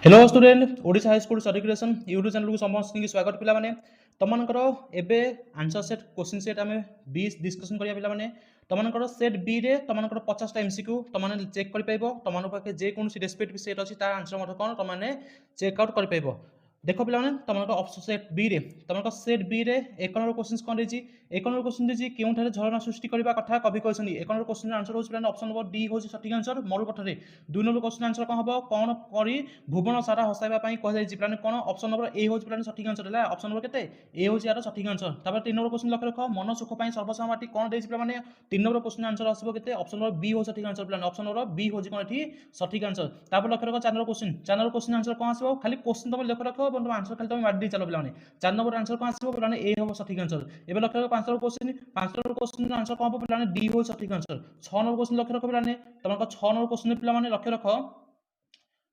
hello student Odisha high school study creation YouTube channel को समस्त स्वागत पिला माने तमनकर एबे आंसर सेट क्वेश्चन सेट आमे 20 डिस्कशन करिया पिला माने तमनकर सेट बी रे तमनकर 50 टा एमसीक्यू तमने चेक करि पाइबो तमन पाके जे कोन रेस्पेक्टिव सेट अछि तार आंसर मत कोन तमने चेक आउट करि पाइबो देखो पिला माने तमनकर ऑप्शन सेट बी रे तमनकर सेट बी रे 1 नंबर क्वेश्चन कोन देछि 1 नंबर क्वेश्चन देछि केउ थारे झरना सृष्टि करबा कथा कवि कहछनी 1 नंबर क्वेश्चन आंसर होछि पिला ऑप्शन नंबर डी होछि सठिक आंसर मरुपठरे 2 नंबर क्वेश्चन आंसर कोन हबो कोन करी भुवन सारा हसाइबा पई कह जाय प्लान कोन ऑप्शन नंबर ए होछि प्लान सठिक आंसर हला ऑप्शन नंबर केते ए होछि यार सठिक आंसर तापर 3 नंबर क्वेश्चन लक्ष्य रख मन सुख पई सर्वसम्मति कोन देछि प्लान 3 नंबर क्वेश्चन आंसर आसीबो केते ऑप्शन नंबर बी होछि सठिक आंसर प्लान ऑप्शन नंबर बी होछि कोन एठी सठिक आंसर तापर लक्ष्य रख 4 नंबर क्वेश्चन आंसर कोन आसीबो खाली क्वेश्चन तुम लक्ष्य रख बंद आंसर खाली तुम मार दी चलो प्लान 4 नंबर आंसर कोन आसीबो प्लान ए होबो सठिक आंसर एबे लक्ष्य रख 5 नंबर क्वेश्चन आंसर कोन हबो प्लान डी होछि सठिक आंसर 6 नंबर क्वेश्चन लक्ष्य रख प्लान तमका 6 नंबर क्वेश्चन पिला माने लक्ष्य रख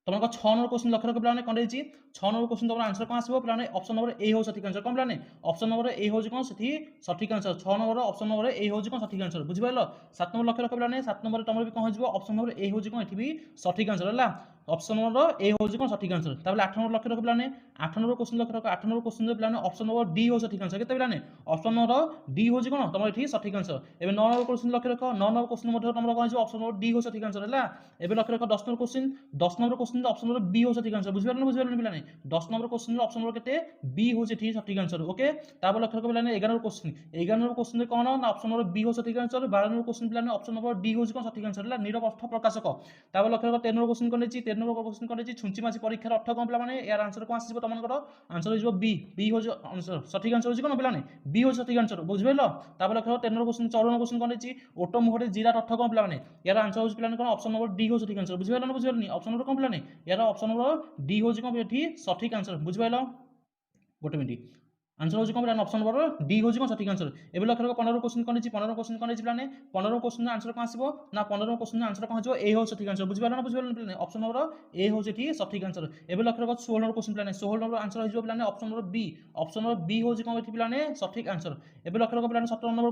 तुमको 6 नंबर क्वेश्चन लक्ष्य रख प्लान कोन देछि 6 नंबर क्वेश्चन तुम आंसर कोन आसीबो प्लान ऑप्शन नंबर ए हो सठिक आंसर कोन प्लान ऑप्शन नंबर ए हो कोन सेठी सठिक answer 6 number option number A हो कोन सठिक आंसर बुझि पाइलो 7 नंबर लक्ष्य रख प्लान 7 नंबर तुमर भी कोन होजिबो ऑप्शन नंबर ए हो कोन एठी भी सठिक आंसर हला ऑप्शन नंबर ए हो कोन सठिक आंसर ताबले 8 नंबर लक्ष्य रख प्लान 8 नंबर क्वेश्चन लक्ष्य रख 8 नंबर क्वेश्चन प्लान ऑप्शन नंबर डी हो सठिक आंसर केते प्लान ऑप्शन नंबर डी हो कोन तुमर एठी सठिक आंसर एबे 9 नंबर क्वेश्चन लक्ष्य रख 9 नंबर क्वेश्चन मध्ये तुमर कोन होजिबो ऑप्शन नंबर डी हो सठिक आंसर हला एबे लक्ष्य रख 10 number question 10 number question option number B हो सठिक आंसर बुझि पारन पिलाने 10 नंबर क्वेश्चन ऑप्शन नंबर केते बी हो सेठी सठिक आंसर ओके तापर लक्ष्य रख पिलाने 11 नंबर क्वेश्चन कोन ना ऑप्शन नंबर बी हो सठिक आंसर 12 नंबर क्वेश्चन पिलाने ऑप्शन नंबर डी हो कोन सठिक आंसर हला नीरव अर्थ प्रकाशक तापर लक्ष्य रख 13 नंबर क्वेश्चन कोन देछि 13 नंबर क्वेश्चन कोन देछि छुंची मासी परीक्षार अर्थ कोन पिला माने यार आंसर कोन आसीबो तमनकर आंसर होइबो बी बी हो आंसर सठिक आंसर होछि कोन पिलाने बी हो सठिक आंसर बुझबेलो तापर लक्ष्य रख 13 नंबर क्वेश्चन 14 नंबर क्वेश्चन कोन देछि ओटो मुहरे जीरा अर्थ कोन पिला माने यार आंसर होछि पिलाने कोन ऑप्शन नंबर डी हो सठिक आंसर बुझबेलो ऑप्शन नंबर कोन पिलाने यार ऑप्शन नंबर डी हो कोन एठी सठिक आंसर बुझिपाइल गोटे मिनिट आंसर होछि कोन ऑप्शन नंबर डी होछि कोन सठिक आंसर एबे लक्ष्य रख 15 क्वेश्चन कोन देछि 15 क्वेश्चन कोन देछि प्लाने 15 क्वेश्चन आंसर कोन आसीबो ना 15 क्वेश्चन आंसर कोन होजिबो ए हो सठिक आंसर बुझिपाइल प्लाने ऑप्शन नंबर ए होछि एठी सठिक आंसर एबे लक्ष्य रख 16 नंबर क्वेश्चन प्लाने 16 नंबर आंसर होजिबो प्लाने ऑप्शन नंबर बी होछि कोन एठी प्लाने सठिक आंसर एबे लक्ष्य रख प्लाने 17 नंबर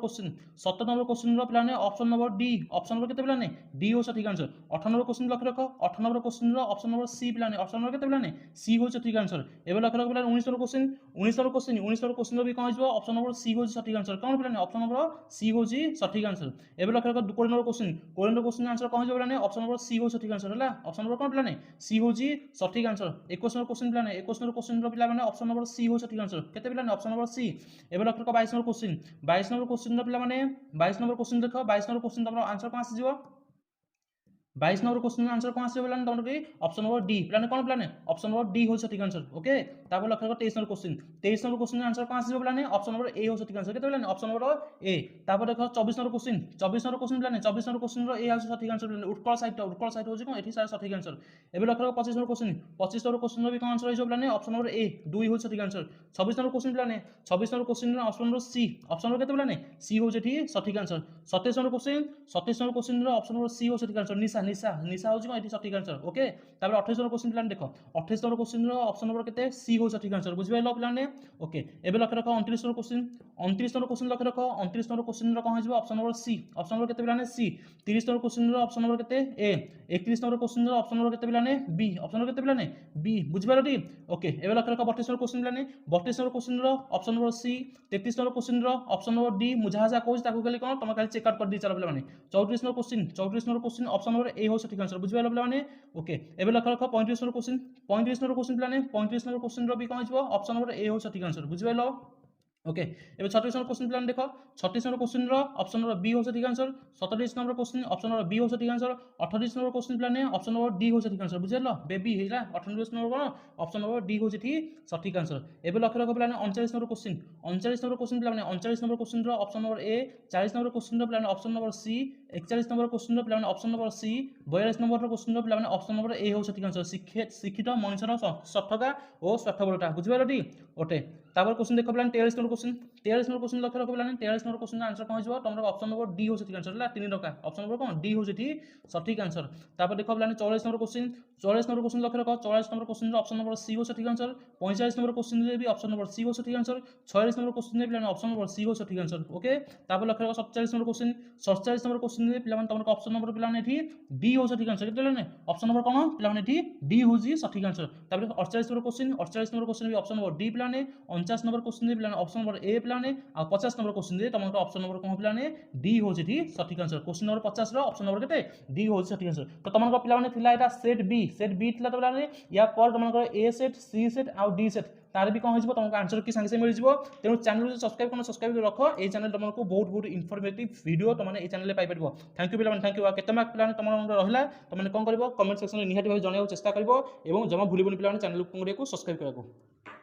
क्वेश्चन रो प्लाने option number D option number केते प्लाने डी हो सठिक आंसर 18 नंबर क्वेश्चन लक्ष्य रख 18 नंबर क्वेश्चन रो ऑप्शन नंबर सी प्लाने ऑप्शन नंबर केते प्लाने सी हो सठिक आंसर एबे लक्ष्य रख प्लाने 19 नंबर क्वेश्चन रो भी कोन होजिबो ऑप्शन नंबर सी होछि सठिक आंसर कोन प्लाने ऑप्शन नंबर सी होछि सठिक आंसर एबे लक्ष्य रख 20 नंबर क्वेश्चन आंसर कोन होजिबो प्लाने ऑप्शन नंबर सी हो सठिक आंसर हला ऑप्शन नंबर कोन प्लाने सी होछि सठिक आंसर 21 नंबर क्वेश्चन प्लाने 21 नंबर क्वेश्चन रो पिला माने ऑप्शन नंबर सी हो सठिक आंसर केते प्लाने ऑप्शन नंबर सी एबे लक्ष्य रख 22 नंबर क्वेश्चन रो पिला माने 22 नंबर क्वेश्चन देखो 22 नंबर क्वेश्चन तमरो आंसर कोन आसी जिवो 22 नंबर क्वेश्चन आंसर कोन आसी प्लान तमरो की ऑप्शन नंबर डी प्लान कोन प्लान ऑप्शन नंबर डी हो सठिक आंसर ओके तापर लक्ष्य रख 23 नंबर क्वेश्चन आंसर कोन आसी प्लान ऑप्शन नंबर ए हो सठिक आंसर केते प्लान ऑप्शन नंबर ए तापर देखो 24 नंबर क्वेश्चन प्लान 24 नंबर क्वेश्चन रो ए हो सठिक आंसर प्लान उत्कल साइड हो कोन एठी सारा सठिक आंसर एबे लक्ष्य रख 25 नंबर क्वेश्चन रो भी कोन आंसर हो प्लान ऑप्शन नंबर ए 2 हो सठिक आंसर 26 नंबर क्वेश्चन प्लान 26 नंबर क्वेश्चन रो option number C option number केते प्लान सी हो जेठी सठिक आंसर 27 नंबर क्वेश्चन रो ऑप्शन नंबर सी हो सठिक आंसर निशा हो एठी सठिक आंसर ओके तापर 28 नंबर क्वेश्चन प्लान देखो 28 नंबर क्वेश्चन रो ऑप्शन नंबर केते सी हो सठिक आंसर बुझि पाइलो प्लान ओके एबे लक्ष्य रख 29 नंबर क्वेश्चन लक्ष्य रख 29 नंबर क्वेश्चन रो कोन होजिबो option number C option number केते प्लान सी 30 नंबर क्वेश्चन रो ऑप्शन नंबर केते ए 31 नंबर क्वेश्चन रो ऑप्शन नंबर केते प्लान बी ऑप्शन नंबर केते प्लान बी बुझि पाइलो टी ओके एबे लक्ष्य रख 32 नंबर क्वेश्चन प्लान 32 नंबर क्वेश्चन रो option number C 33 number question रो ऑप्शन नंबर डी मुझाजा कोज ताको कहले कोन तुम खाली चेक आउट कर दी चलो plan 34 number question option number A हो सठिक आंसर बुझि पाइलो प्लान ओके एबे लक्ष्य रख 35 नंबर क्वेश्चन प्लान 35 नंबर क्वेश्चन रो भी कोन होजिबो ऑप्शन नंबर ए हो सठिक आंसर बुझि पाइलो ओके एबे 36 नंबर क्वेश्चन प्लान देखो 36 नंबर क्वेश्चन रो ऑप्शन नंबर बी हो सठिक answer 37 number question option number B हो सठिक आंसर 38 नंबर क्वेश्चन प्लान ऑप्शन नंबर डी हो सठिक आंसर बुझिलो बेबी हेला 38 नंबर कोन ऑप्शन नंबर डी हो जेठी सठिक आंसर एबे लक्ष्य रख प्लान 39 नंबर क्वेश्चन प्लान 39 नंबर क्वेश्चन रो option number A 40 number question रो प्लान option number C 41 number question रो प्लान option number C 42 number question रो प्लान ऑप्शन नंबर ए हो सठिक आंसर शिक्षित मनुष्यर सठगा और स्वार्थपरता बुझिपालो टी ओटे तापर क्वेश्चन देखो प्लान 43 नंबर क्वेश्चन लक्ष्य रख प्लान 43 नंबर क्वेश्चन आंसर कोन होजिबो तमरो ऑप्शन नंबर डी हो सठिक आंसर हला 3 टका ऑप्शन नंबर कोन डी हो जेठी सठिक आंसर तापर देखो प्लान 44 नंबर क्वेश्चन लक्ष्य रख 44 नंबर क्वेश्चन रो ऑप्शन नंबर सी हो सठिक आंसर 45 नंबर क्वेश्चन रे भी ऑप्शन नंबर सी हो सठिक आंसर 46 नंबर क्वेश्चन रे प्लान ऑप्शन नंबर सी हो सठिक आंसर ओके तापर लक्ष्य रख 47 नंबर क्वेश्चन क्वेश्चन दे पिला माने तमनको ऑप्शन नंबर पिला माने एठी डी हो सठिक आंसर केते लेने ऑप्शन नंबर कोन पिला माने एठी डी होजी सठिक आंसर तापर 48 नंबर क्वेश्चन भी ऑप्शन नंबर डी पिला माने 49 नंबर क्वेश्चन दे पिला माने ऑप्शन नंबर ए पिला माने आ 50 नंबर क्वेश्चन दे तमनको ऑप्शन नंबर कोन पिला माने डी होजी एठी सठिक आंसर क्वेश्चन नंबर 50 रो ऑप्शन नंबर केते डी होजी सठिक आंसर तो तमनको पिला माने थिला एटा सेट बी थिला तो पिला माने या पर तमनको ए सेट सी सेट आ डी सेट तार भी कौन हो तुमको आंसर की संगे मिल जाए तेणु चैनल को सब्सक्राइब रख ये चैनल तुमको बहुत बहुत इनफॉर्मेटिव वीडियो तुमने ये चैनल पाई पार थैंक यू पे थैंक यू केते मार्क पे तुम रहा तुमने कौन कर कमेंट सेक्शन में निहाती भाव जनाइबा चेष्टा कर जमा भूलबनी पे चैनल को सब्सक्राइब करने